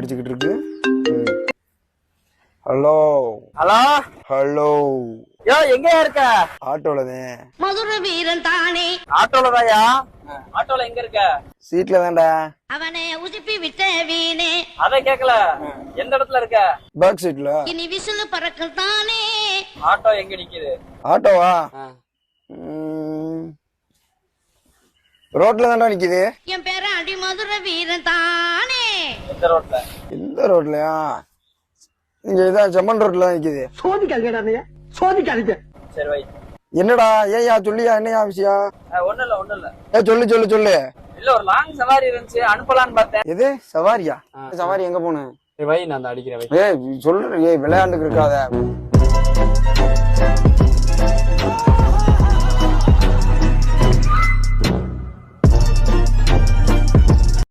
அடிச்சுக்கிட்டு இருக்கு. Hello hello hello. யோ எங்க இருக்க? ஆட்டோலதான். மதுர வீரன் தானே. ஆட்டோல தாயா? ஆட்டோல எங்க இருக்க? சீட்ல தான்டா. அவனை உசுப்பி விட்ட வீணே. அத கேக்கல, எந்த இடத்துல இருக்க? பேக் சீட்ல. இனி விசிலு பறக்கும் தானே. ஆட்டோ எங்க நிக்குது? ஆட்டோவா? ரோட்ல தான்டா நிக்குது. என் பேர அடி மதுர வீரன் தானே. எந்த ரோட்ல? எந்த ரோட்லயா? இங்க இதான் செம்மன் ரோட்ல தான் நிக்குது. சோதிக்காதீங்க. சரி வை. என்னடா ஏயா சொல்லியா, என்னையா விஷயம்? ஒண்ணு இல்ல. சொல்லு சொல்லு சொல்லு. இல்ல ஒரு லாங் சவாரி இருந்துச்சு, அனுப்பலான்னு பார்த்தேன். எது சவாரியா? சவாரி எங்க போன? வை, நான் அடிக்கிறேன். ஏய் சொல்ற, ஏய் விளையாண்டுக்கு இருக்காத.